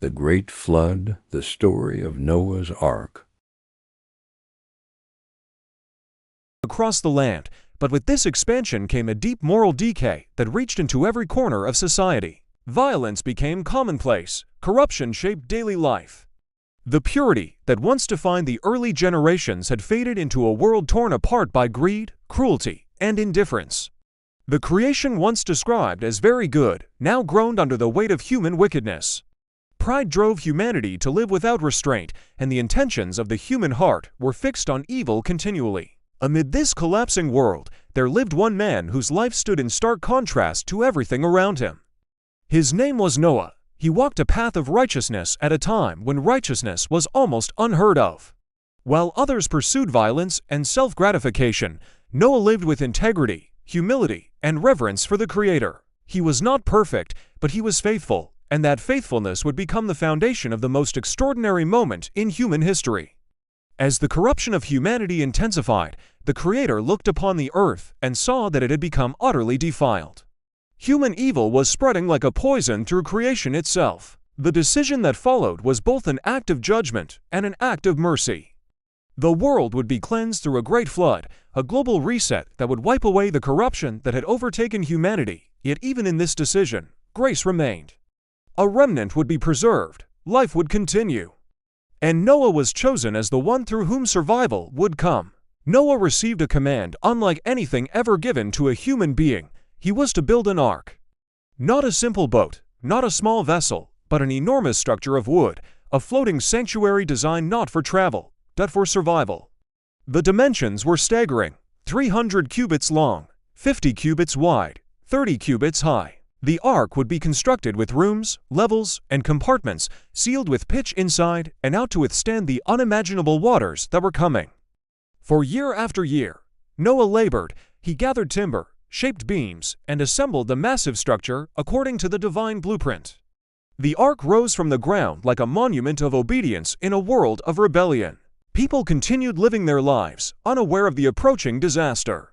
The Great Flood, the story of Noah's Ark. Across the land, but with this expansion came a deep moral decay that reached into every corner of society. Violence became commonplace, corruption shaped daily life. The purity that once defined the early generations had faded into a world torn apart by greed, cruelty, and indifference. The creation once described as very good now groaned under the weight of human wickedness. Pride drove humanity to live without restraint, and the intentions of the human heart were fixed on evil continually. Amid this collapsing world, there lived one man whose life stood in stark contrast to everything around him. His name was Noah. He walked a path of righteousness at a time when righteousness was almost unheard of. While others pursued violence and self-gratification, Noah lived with integrity, humility, and reverence for the Creator. He was not perfect, but he was faithful, and that faithfulness would become the foundation of the most extraordinary moment in human history. As the corruption of humanity intensified, the Creator looked upon the earth and saw that it had become utterly defiled. Human evil was spreading like a poison through creation itself. The decision that followed was both an act of judgment and an act of mercy. The world would be cleansed through a great flood, a global reset that would wipe away the corruption that had overtaken humanity. Yet even in this decision, grace remained. A remnant would be preserved, life would continue. And Noah was chosen as the one through whom survival would come. Noah received a command unlike anything ever given to a human being. He was to build an ark. Not a simple boat, not a small vessel, but an enormous structure of wood, a floating sanctuary designed not for travel, but for survival. The dimensions were staggering: 300 cubits long, 50 cubits wide, 30 cubits high. The ark would be constructed with rooms, levels, and compartments, sealed with pitch inside and out to withstand the unimaginable waters that were coming. For year after year, Noah labored. He gathered timber, shaped beams, and assembled the massive structure according to the divine blueprint. The ark rose from the ground like a monument of obedience in a world of rebellion. People continued living their lives, unaware of the approaching disaster.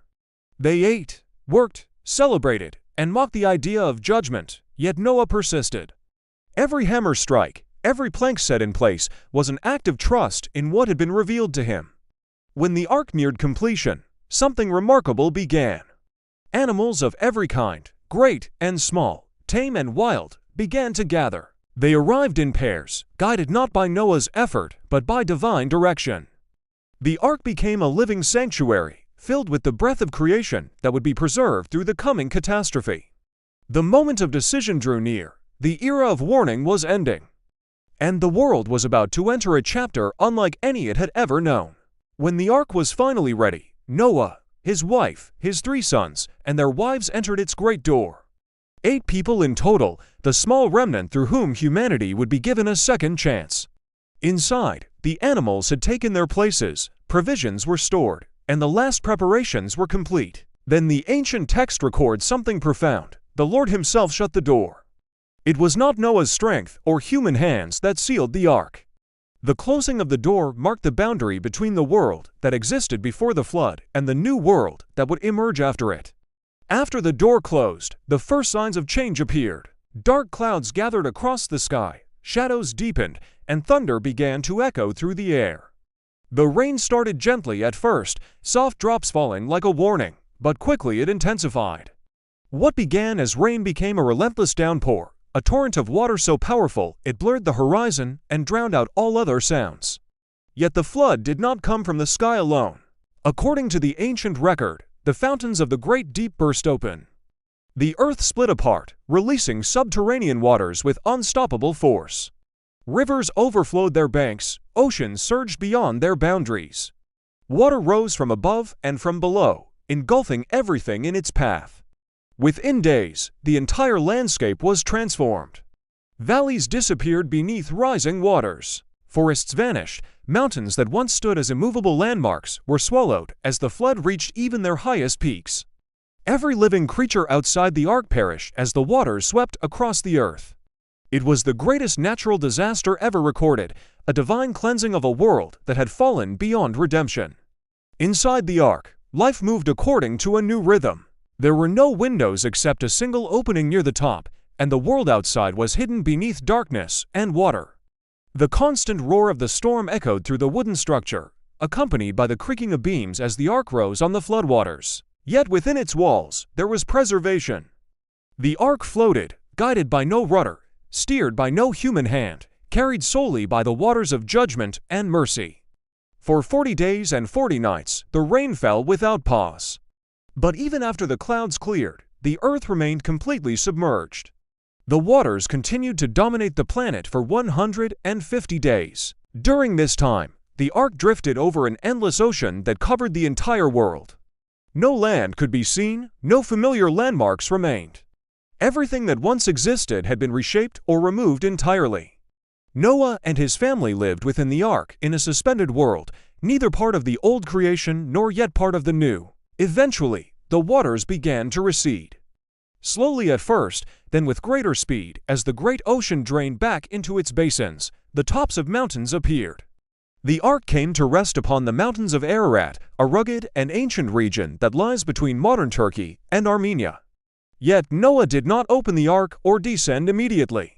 They ate, worked, celebrated, and mocked the idea of judgment, yet Noah persisted. Every hammer strike, every plank set in place was an act of trust in what had been revealed to him. When the ark neared completion, something remarkable began. Animals of every kind, great and small, tame and wild, began to gather. They arrived in pairs, guided not by Noah's effort, but by divine direction. The ark became a living sanctuary, filled with the breath of creation that would be preserved through the coming catastrophe. The moment of decision drew near. The era of warning was ending. And the world was about to enter a chapter unlike any it had ever known. When the ark was finally ready, Noah, his wife, his 3 sons, and their wives entered its great door. 8 people in total, the small remnant through whom humanity would be given a second chance. Inside, the animals had taken their places, provisions were stored, and the last preparations were complete. Then the ancient text records something profound. The Lord Himself shut the door. It was not Noah's strength or human hands that sealed the ark. The closing of the door marked the boundary between the world that existed before the flood and the new world that would emerge after it. After the door closed, the first signs of change appeared. Dark clouds gathered across the sky, shadows deepened, and thunder began to echo through the air. The rain started gently at first, soft drops falling like a warning, but quickly it intensified. What began as rain became a relentless downpour, a torrent of water so powerful it blurred the horizon and drowned out all other sounds. Yet the flood did not come from the sky alone. According to the ancient record, the fountains of the great deep burst open. The earth split apart, releasing subterranean waters with unstoppable force. Rivers overflowed their banks, oceans surged beyond their boundaries. Water rose from above and from below, engulfing everything in its path. Within days, the entire landscape was transformed. Valleys disappeared beneath rising waters. Forests vanished. Mountains that once stood as immovable landmarks were swallowed as the flood reached even their highest peaks. Every living creature outside the ark perished as the waters swept across the earth. It was the greatest natural disaster ever recorded, a divine cleansing of a world that had fallen beyond redemption. Inside the ark, life moved according to a new rhythm. There were no windows except a single opening near the top, and the world outside was hidden beneath darkness and water. The constant roar of the storm echoed through the wooden structure, accompanied by the creaking of beams as the ark rose on the floodwaters. Yet within its walls, there was preservation. The ark floated, guided by no rudder, steered by no human hand, carried solely by the waters of judgment and mercy. For 40 days and 40 nights, the rain fell without pause. But even after the clouds cleared, the earth remained completely submerged. The waters continued to dominate the planet for 150 days. During this time, the ark drifted over an endless ocean that covered the entire world. No land could be seen, no familiar landmarks remained. Everything that once existed had been reshaped or removed entirely. Noah and his family lived within the ark in a suspended world, neither part of the old creation nor yet part of the new. Eventually, the waters began to recede. Slowly at first, then with greater speed, as the great ocean drained back into its basins, the tops of mountains appeared. The ark came to rest upon the mountains of Ararat, a rugged and ancient region that lies between modern Turkey and Armenia. Yet Noah did not open the ark or descend immediately.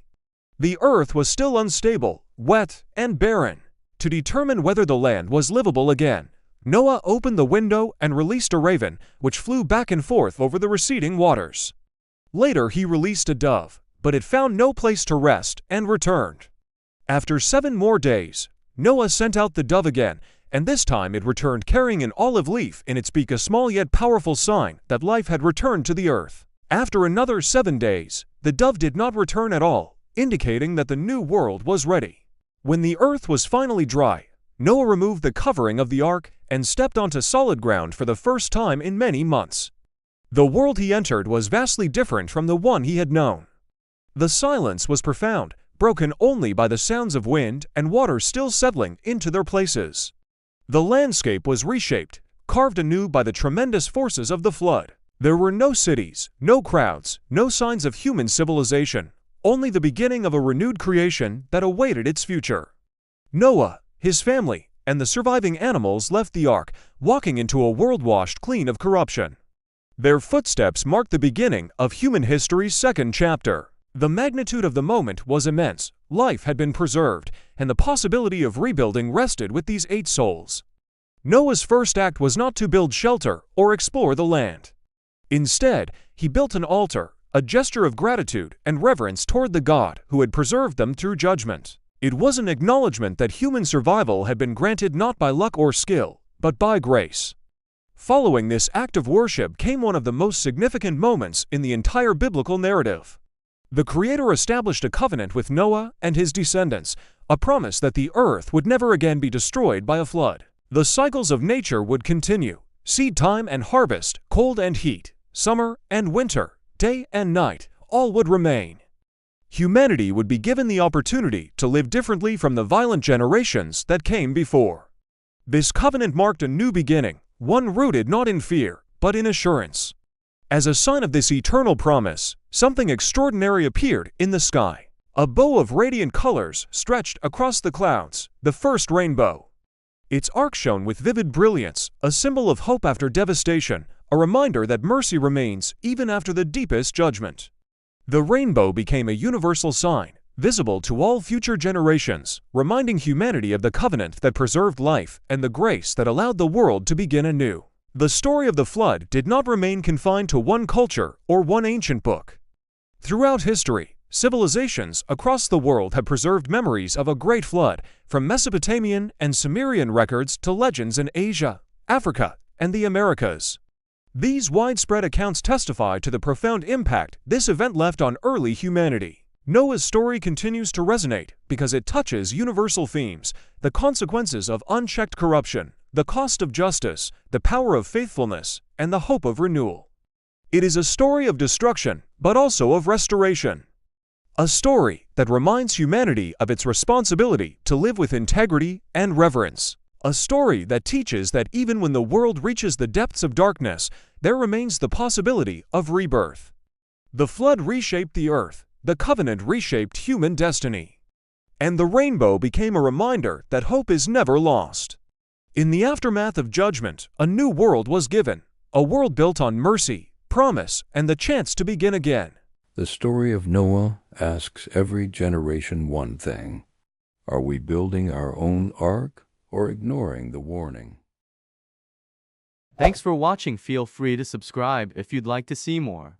The earth was still unstable, wet, and barren. To determine whether the land was livable again, Noah opened the window and released a raven, which flew back and forth over the receding waters. Later he released a dove, but it found no place to rest and returned. After 7 more days, Noah sent out the dove again, and this time it returned carrying an olive leaf in its beak, a small yet powerful sign that life had returned to the earth. After another 7 days, the dove did not return at all, indicating that the new world was ready. When the earth was finally dry, Noah removed the covering of the ark and stepped onto solid ground for the first time in many months. The world he entered was vastly different from the one he had known. The silence was profound, broken only by the sounds of wind and water still settling into their places. The landscape was reshaped, carved anew by the tremendous forces of the flood. There were no cities, no crowds, no signs of human civilization, only the beginning of a renewed creation that awaited its future. Noah, his family, and the surviving animals left the ark, walking into a world washed clean of corruption. Their footsteps marked the beginning of human history's second chapter. The magnitude of the moment was immense, life had been preserved, and the possibility of rebuilding rested with these 8 souls. Noah's first act was not to build shelter or explore the land. Instead, he built an altar, a gesture of gratitude and reverence toward the God who had preserved them through judgment. It was an acknowledgement that human survival had been granted not by luck or skill, but by grace. Following this act of worship came one of the most significant moments in the entire biblical narrative. The Creator established a covenant with Noah and his descendants, a promise that the earth would never again be destroyed by a flood. The cycles of nature would continue, seed time and harvest, cold and heat, summer and winter, day and night, all would remain. Humanity would be given the opportunity to live differently from the violent generations that came before. This covenant marked a new beginning, one rooted not in fear, but in assurance. As a sign of this eternal promise, something extraordinary appeared in the sky. A bow of radiant colors stretched across the clouds, the first rainbow. Its arc shone with vivid brilliance, a symbol of hope after devastation, a reminder that mercy remains even after the deepest judgment. The rainbow became a universal sign, visible to all future generations, reminding humanity of the covenant that preserved life and the grace that allowed the world to begin anew. The story of the flood did not remain confined to one culture or one ancient book. Throughout history, civilizations across the world have preserved memories of a great flood, from Mesopotamian and Sumerian records to legends in Asia, Africa, and the Americas. These widespread accounts testify to the profound impact this event left on early humanity. Noah's story continues to resonate because it touches universal themes: the consequences of unchecked corruption, the cost of justice, the power of faithfulness, and the hope of renewal. It is a story of destruction, but also of restoration. A story that reminds humanity of its responsibility to live with integrity and reverence. A story that teaches that even when the world reaches the depths of darkness, there remains the possibility of rebirth. The flood reshaped the earth, the covenant reshaped human destiny. And the rainbow became a reminder that hope is never lost. In the aftermath of judgment, a new world was given, a world built on mercy, promise, and the chance to begin again. The story of Noah asks every generation one thing: are we building our own ark or ignoring the warning? Thanks for watching. Feel free to subscribe if you'd like to see more.